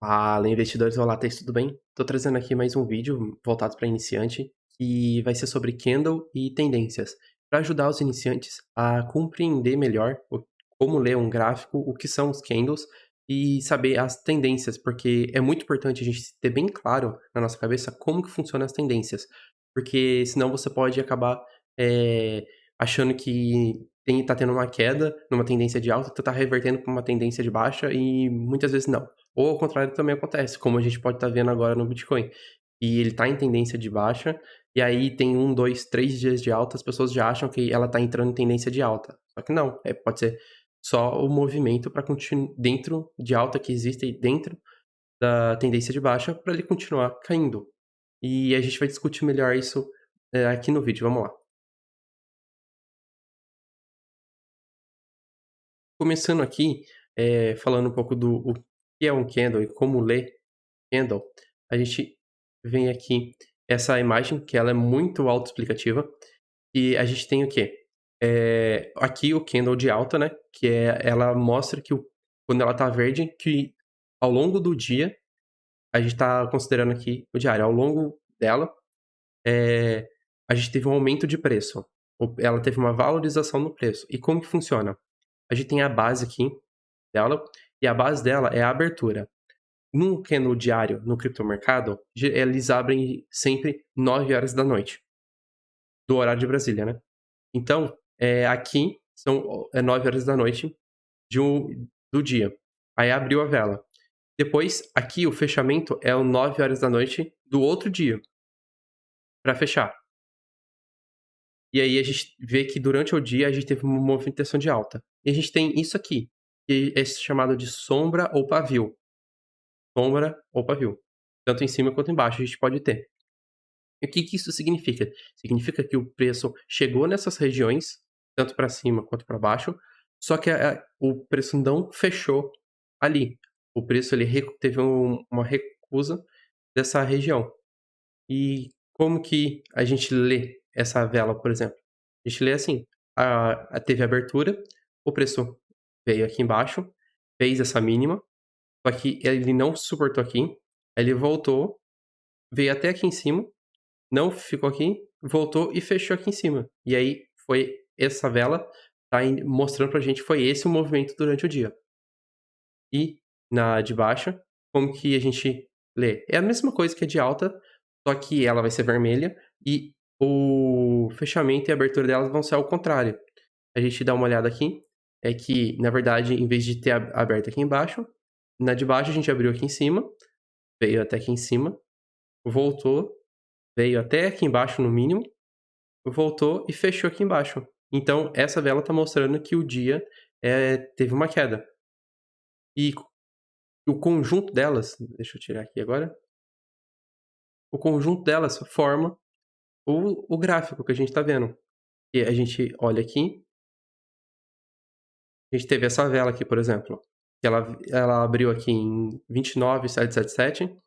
Fala, investidores, olá, Thaís, tudo bem? Estou trazendo aqui mais um vídeo voltado para iniciante, que vai ser sobre candle e tendências, para ajudar os iniciantes a compreender melhor como ler um gráfico, o que são os candles e saber as tendências, porque é muito importante a gente ter bem claro na nossa cabeça como que funcionam as tendências, porque senão você pode acabar achando que tá tendo uma queda numa tendência de alta, tu tá revertendo para uma tendência de baixa e muitas vezes não. Ou ao contrário também acontece, como a gente pode estar vendo agora no Bitcoin. E ele está em tendência de baixa, e aí tem 1, 2, 3 dias de alta, as pessoas já acham que ela está entrando em tendência de alta. Só que não, pode ser só o movimento para continuar dentro de alta que existe dentro da tendência de baixa para ele continuar caindo. E a gente vai discutir melhor isso aqui no vídeo. Vamos lá. Começando aqui, falando um pouco do o que é um candle e como ler candle, a gente vem aqui essa imagem que ela é muito autoexplicativa e a gente tem o quê? Aqui o candle de alta, né, que ela mostra que quando ela tá verde, que ao longo do dia, a gente tá considerando aqui o diário, ao longo dela, eh, a gente teve um aumento de preço, ela teve uma valorização no preço. E como que funciona? A gente tem a base aqui dela, e a base dela é a abertura. No candle diário, no criptomercado, eles abrem sempre 9 horas da noite, do horário de Brasília, né. Então, aqui são 9 horas da noite do dia. Aí abriu a vela. Depois, aqui o fechamento é o 9 horas da noite do outro dia, para fechar. E aí a gente vê que durante o dia a gente teve uma movimentação de alta. E a gente tem isso aqui, que é chamado de sombra ou pavio. Sombra ou pavio. Tanto em cima quanto embaixo a gente pode ter. E o que que isso significa? Significa que o preço chegou nessas regiões, tanto para cima quanto para baixo, só que o preço não fechou ali. O preço ele teve uma recusa dessa região. E como que a gente lê essa vela, por exemplo? A gente lê assim: teve abertura, o preço veio aqui embaixo, fez essa mínima, só que ele não suportou aqui, aí ele voltou, veio até aqui em cima, não ficou aqui, voltou e fechou aqui em cima. E aí foi essa vela tá mostrando pra gente foi esse o movimento durante o dia. E na de baixa, como que a gente lê? É a mesma coisa que a de alta, só que ela vai ser vermelha e o fechamento e a abertura delas vão ser ao contrário. A gente dá uma olhada aqui, é que na verdade em vez de ter aberto aqui embaixo, na de baixo a gente abriu aqui em cima, veio até aqui em cima, voltou, veio até aqui embaixo no mínimo, voltou e fechou aqui embaixo. Então, essa vela está mostrando que o dia teve uma queda. E o conjunto delas, deixa eu tirar aqui agora, o conjunto delas forma o gráfico que a gente está vendo. E a gente olha aqui, a gente teve essa vela aqui, por exemplo, que ela abriu aqui em 29.777,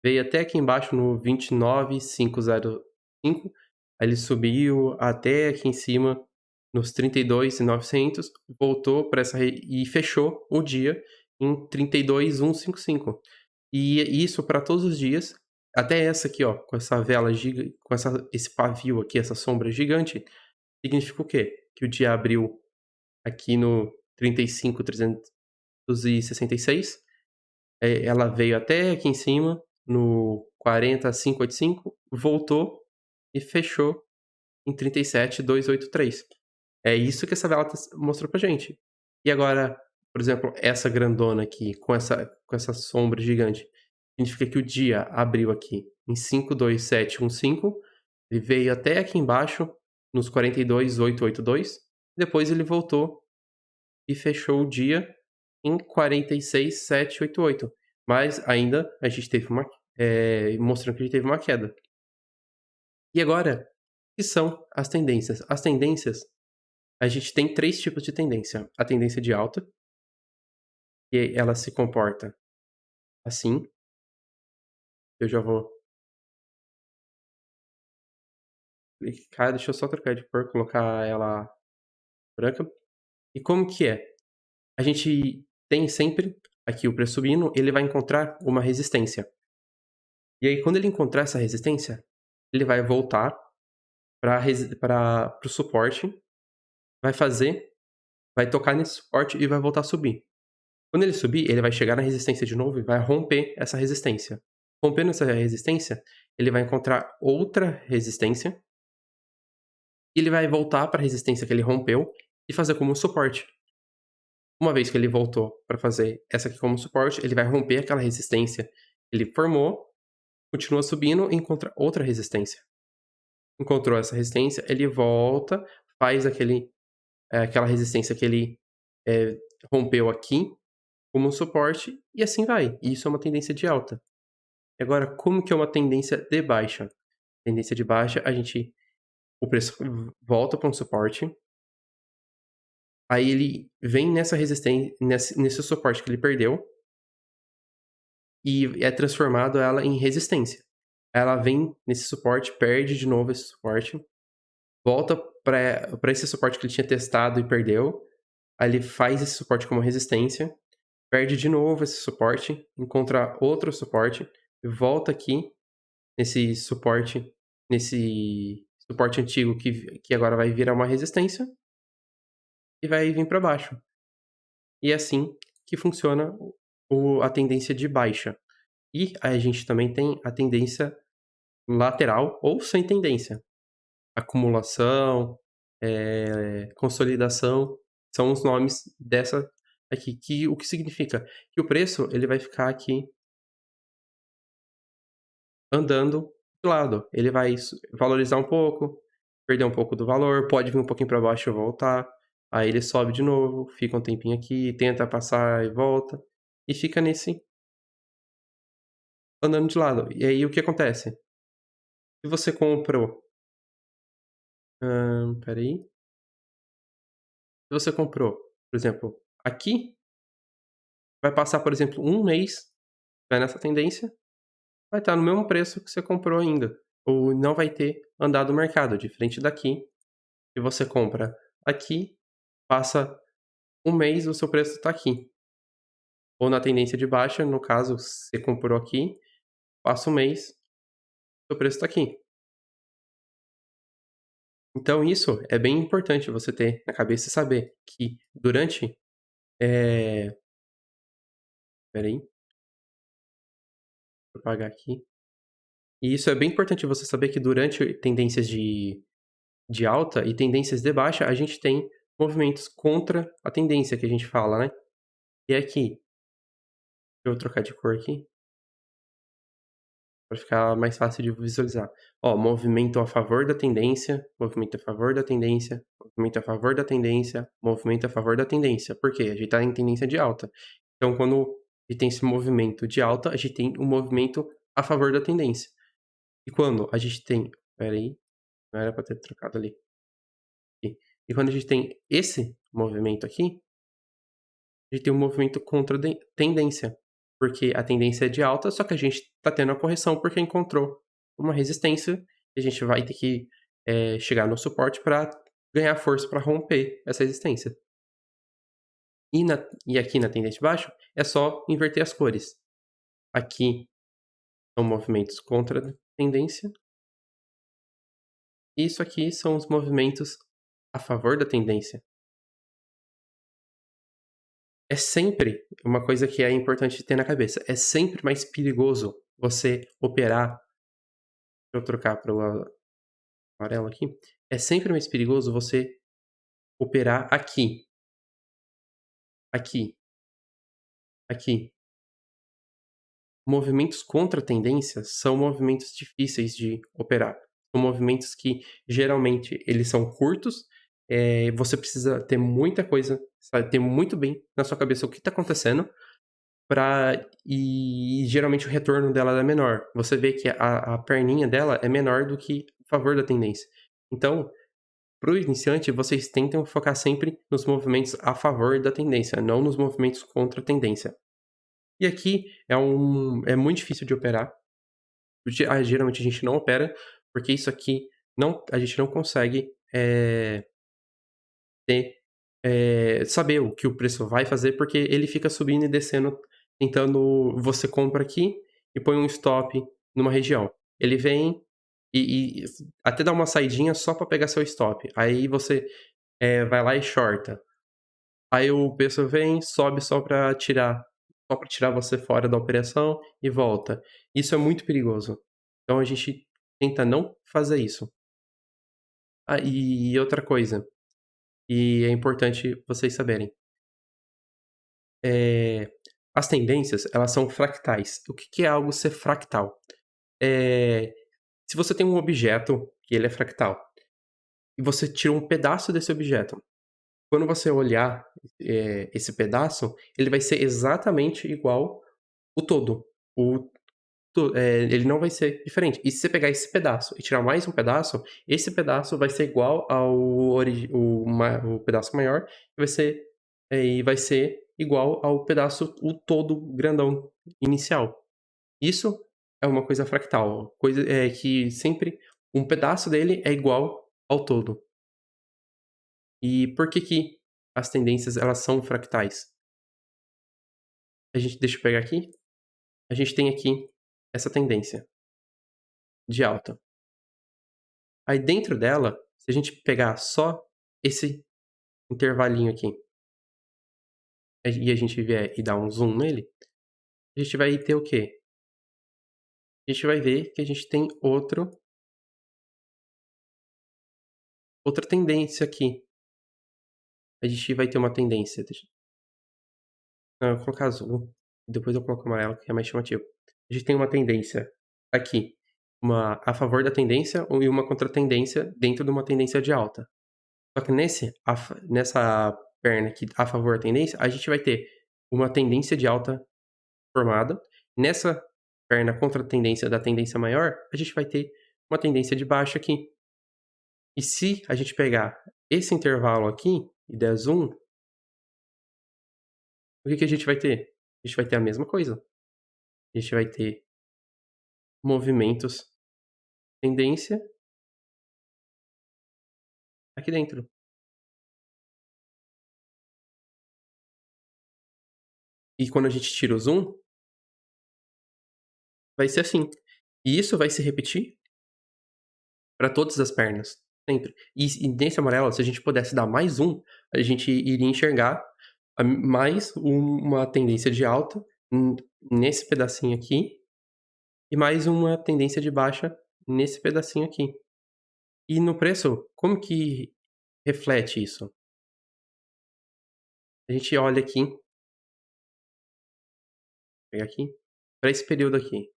veio até aqui embaixo no 29.505, aí ele subiu até aqui em cima nos 32.900, voltou para essa e fechou o dia em 32.155. E isso para todos os dias, até essa aqui, ó, com essa vela com esse pavio aqui, essa sombra gigante, significa o quê? Que o dia abriu aqui no 35.366, ela veio até aqui em cima no 40.585, voltou e fechou em 37.283. É isso que essa vela mostrou pra gente. E agora, por exemplo, essa grandona aqui, com essa sombra gigante, significa que o dia abriu aqui em 52715, ele veio até aqui embaixo nos 42.882, depois ele voltou e fechou o dia em 46.788. Mas ainda a gente teve mostrando que a gente teve uma queda. E agora, o que são as tendências? As tendências, a gente tem 3 tipos de tendência. A tendência de alta, que ela se comporta assim, eu já vou clicar, deixa eu só trocar de cor, colocar ela branca. E como que é? A gente tem sempre aqui o preço subindo, ele vai encontrar uma resistência. E aí quando ele encontrar essa resistência, ele vai voltar para o suporte, vai fazer vai tocar nesse suporte e vai voltar a subir. Quando ele subir, ele vai chegar na resistência de novo e vai romper essa resistência. Rompendo essa resistência, ele vai encontrar outra resistência, e ele vai voltar para a resistência que ele rompeu e fazer como suporte. Uma vez que ele voltou para fazer essa aqui como suporte, ele vai romper aquela resistência que ele formou, continua subindo e encontra outra resistência. Encontrou essa resistência, ele volta, faz aquela resistência que ele eh, rompeu aqui como suporte e assim vai. E isso é uma tendência de alta. Agora, como que é uma tendência de baixa? Tendência de baixa, o preço volta para um suporte, aí ele vem nessa resistência, nesse suporte que ele perdeu e é transformado ela em resistência. Ela vem nesse suporte, perde de novo esse suporte, volta para esse suporte que ele tinha testado e perdeu, aí ele faz esse suporte como resistência, perde de novo esse suporte, encontra outro suporte, volta aqui nesse nesse suporte antigo que agora vai virar uma resistência e vai vir para baixo. E é assim que funciona a tendência de baixa. E a gente também tem a tendência lateral ou sem tendência. Acumulação, consolidação, são os nomes dessa aqui. O que significa? Que o preço ele vai ficar aqui andando de lado. Ele vai valorizar um pouco, perder um pouco do valor, pode vir um pouquinho para baixo e voltar. Aí ele sobe de novo, fica um tempinho aqui, tenta passar e volta. E fica nesse andando de lado. E aí o que acontece? Se você comprou, espera aí. Se você comprou, por exemplo, aqui, vai passar, por exemplo, um mês, vai nessa tendência, vai estar no mesmo preço que você comprou ainda. Ou não vai ter andado o mercado, diferente daqui, que você compra aqui, passa um mês, o seu preço está aqui. Ou na tendência de baixa, no caso, você comprou aqui, passa um mês, seu preço está aqui. Então isso é bem importante você ter na cabeça e saber que durante, espera aí, deixa eu apagar aqui. E isso é bem importante você saber que durante tendências de alta e tendências de baixa, a gente tem movimentos contra a tendência que a gente fala, né. E aqui, deixa eu trocar de cor aqui, para ficar mais fácil de visualizar. Ó, movimento a favor da tendência, movimento a favor da tendência, movimento a favor da tendência, movimento a favor da tendência. Por quê? A gente está em tendência de alta. Então quando a gente tem esse movimento de alta, a gente tem um movimento a favor da tendência. E quando a gente tem espera aí, não era para ter trocado ali. Aqui. E quando a gente tem esse movimento aqui, a gente tem um movimento contra tendência, porque a tendência é de alta, só que a gente está tendo a correção porque encontrou uma resistência e a gente vai ter que chegar no suporte para ganhar força para romper essa resistência. E aqui na tendência de baixo é só inverter as cores. Aqui são movimentos contra a tendência. E isso aqui são os movimentos a favor da tendência. É sempre uma coisa que é importante ter na cabeça, é sempre mais perigoso você operar, deixa eu trocar para o amarelo aqui, é sempre mais perigoso você operar aqui, aqui, aqui. Movimentos contra a tendência são movimentos difíceis de operar. São movimentos que geralmente eles são curtos, você precisa ter muita coisa, sabe, ter muito bem na sua cabeça o que está acontecendo. E geralmente o retorno dela é menor. Você vê que a perninha dela é menor do que a favor da tendência. Então, para o iniciante, vocês tentam focar sempre nos movimentos a favor da tendência, não nos movimentos contra a tendência. E aqui é muito difícil de operar. Geralmente a gente não opera, porque isso aqui a gente não consegue ter, saber o que o preço vai fazer, porque ele fica subindo e descendo tentando você compra aqui e põe um stop numa região. Ele vem e até dá uma saidinha só para pegar seu stop. Aí você, vai lá e shorta. Aí o preço vem, sobe só para tirar você fora da operação e volta. Isso é muito perigoso. Então a gente tenta não fazer isso. Ah, e outra coisa, e é importante vocês saberem, eh, as tendências, elas são fractais. O que que é algo ser fractal? Eh, Se você tem um objeto que ele é fractal, e você tira um pedaço desse objeto, quando você olhar, esse pedaço, ele vai ser exatamente igual o todo. O ele não vai ser diferente. E se você pegar esse pedaço e tirar mais um pedaço, esse pedaço vai ser igual ao o pedaço maior, e vai ser igual ao pedaço o todo grandão inicial. Isso é uma coisa fractal, coisa, que sempre um pedaço dele é igual ao todo. E por que que as tendências elas são fractais? Deixa eu pegar aqui, a gente tem aqui essa tendência de alta. Aí dentro dela, se a gente pegar só esse intervalinho aqui, e a gente vier e dar um zoom nele, a gente vai ter o quê? A gente vai ver que a gente tem outra tendência aqui. A gente vai ter uma tendência, não, eu vou colocar azul, depois eu coloco amarelo, que é mais chamativo. A gente tem uma tendência aqui, uma a favor da tendência e uma contratendência dentro de uma tendência de alta. Só que nessa perna aqui a favor da tendência, a gente vai ter uma tendência de alta formada. Nessa perna contra a tendência da tendência maior, a gente vai ter uma tendência de baixa aqui. E se a gente pegar esse intervalo aqui e der zoom, o que que a gente vai ter? A gente vai ter a mesma coisa. A gente vai ter movimentos, tendência aqui dentro. E quando a gente tira o zoom, vai ser assim. E isso vai se repetir para todas as pernas, sempre. E nesse amarelo, se a gente pudesse dar mais um, a gente iria enxergar mais uma tendência de alta nesse pedacinho aqui e mais uma tendência de baixa nesse pedacinho aqui. E no preço, como que reflete isso? A gente olha aqui, pega aqui, para esse período aqui,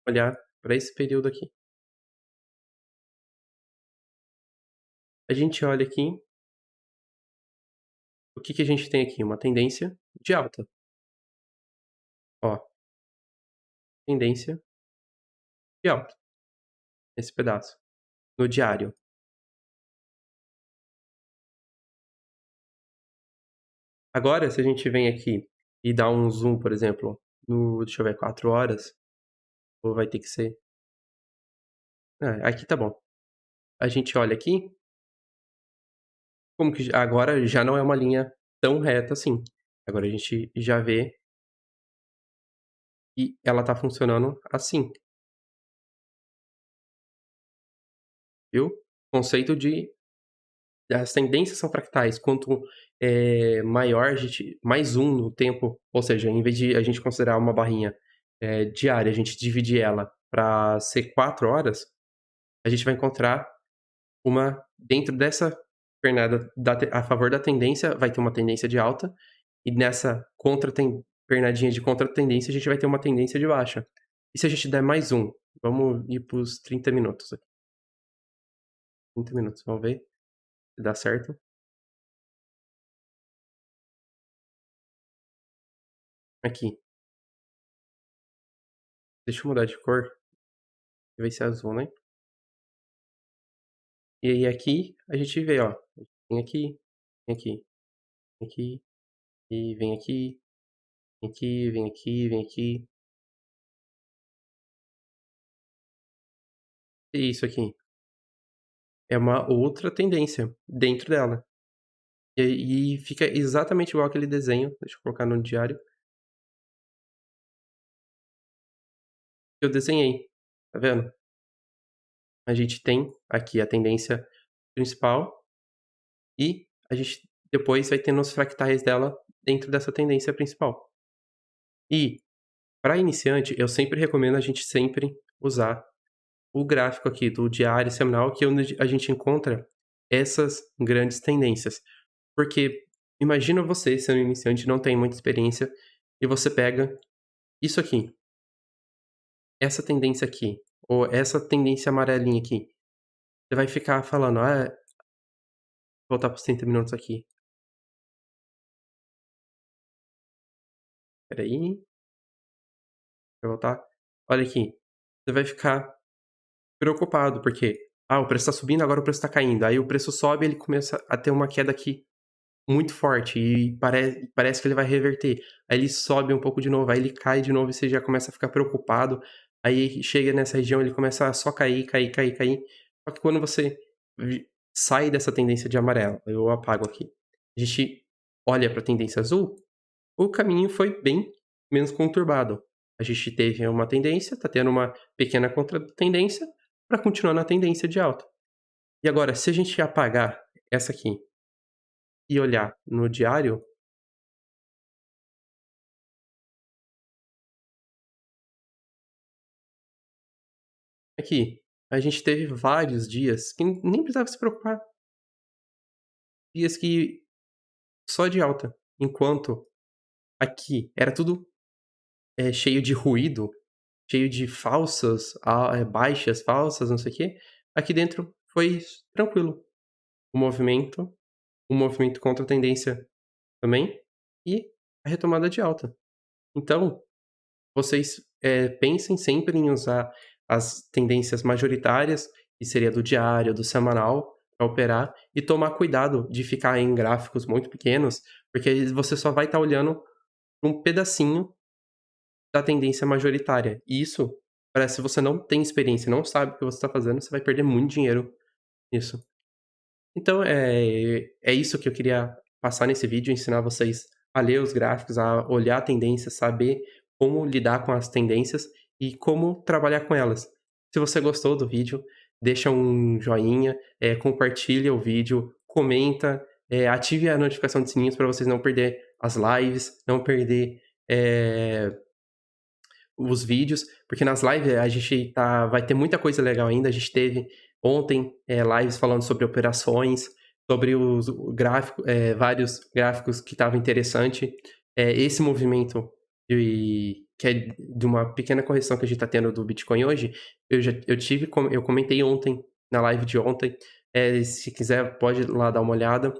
olhar para esse período aqui. A gente olha aqui, o que que a gente tem aqui? Uma tendência de alta. Ó, tendência de alta, nesse pedaço, no diário. Agora, se a gente vem aqui e dá um zoom, por exemplo, no deixa eu ver, 4 horas, ou vai ter que ser aqui tá bom. A gente olha aqui, como que agora já não é uma linha tão reta assim. Agora a gente já vê que ela tá funcionando assim, viu? Conceito de as tendências são fractais, quanto, maior a gente mais um no tempo, ou seja, em vez de a gente considerar uma barrinha, diária, a gente dividir ela para ser 4 horas, a gente vai encontrar uma dentro dessa pernada a favor da tendência, vai ter uma tendência de alta, e nessa pernadinha de contra-tendência, a gente vai ter uma tendência de baixa. E se a gente der mais um? Vamos ir para os 30 minutos aqui. 30 minutos, vamos ver se dá certo. Aqui, deixa eu mudar de cor, vai ser azul, né. E aí aqui a gente vê, ó, vem aqui, vem aqui, vem aqui, e vem aqui, vem aqui, vem aqui, vem aqui. E isso aqui? é uma outra tendência dentro dela. E fica exatamente igual aquele desenho, deixa eu colocar no diário, que eu desenhei, tá vendo? A gente tem aqui a tendência principal e a gente depois vai tendo os fractais dela dentro dessa tendência principal. E para iniciante, eu sempre recomendo a gente sempre usar o gráfico aqui do diário semanal, que é onde a gente encontra essas grandes tendências. Porque imagina você sendo iniciante, não tem muita experiência, e você pega isso aqui, essa tendência aqui, ou essa tendência amarelinha aqui. Você vai ficar falando: "Ah", voltar para os 30 minutos aqui. Espera aí, deixa eu voltar. Olha aqui, você vai ficar preocupado, porque, o preço está subindo, agora o preço está caindo. Aí o preço sobe, ele começa a ter uma queda aqui muito forte e parece que ele vai reverter. Aí ele sobe um pouco de novo, aí ele cai de novo e você já começa a ficar preocupado. Aí chega nessa região, ele começa a só cair, cair, cair, cair. Só que quando você sai dessa tendência de amarelo, eu apago aqui, a gente olha para a tendência azul, o caminho foi bem menos conturbado. A gente teve uma tendência, está tendo uma pequena contra-tendência para continuar na tendência de alta. E agora, se a gente apagar essa aqui e olhar no diário, aqui, a gente teve vários dias que nem precisava se preocupar, dias que só de alta, enquanto aqui era tudo, cheio de ruído, cheio de baixas falsas, não sei o quê, aqui dentro foi tranquilo. O movimento o movimento contra a tendência também, e a retomada de alta. Então, vocês, pensem sempre em usar as tendências majoritárias, que seria do diário, do semanal, para operar, e tomar cuidado de ficar em gráficos muito pequenos, porque aí você só vai estar olhando um pedacinho da tendência majoritária. E isso, se você não tem experiência e não sabe o que você está fazendo, você vai perder muito dinheiro nisso. Então, é isso que eu queria passar nesse vídeo, ensinar vocês a ler os gráficos, a olhar a tendência, saber como lidar com as tendências e como trabalhar com elas. Se você gostou do vídeo, deixa um joinha, compartilha o vídeo, comenta, ative a notificação de sininhos para vocês não perder as lives, não perder, eh os vídeos, porque nas lives a gente vai ter muita coisa legal ainda. A gente teve ontem, lives falando sobre operações, sobre o gráfico, vários gráficos que estavam interessante. Esse movimento que é de uma pequena correção que a gente está tendo do Bitcoin hoje, eu comentei ontem, na live de ontem. Se quiser pode ir lá dar uma olhada.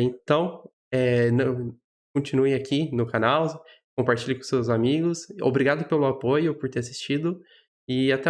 Então, não continue aqui no canal, compartilhe com seus amigos. Obrigado pelo apoio, por ter assistido e até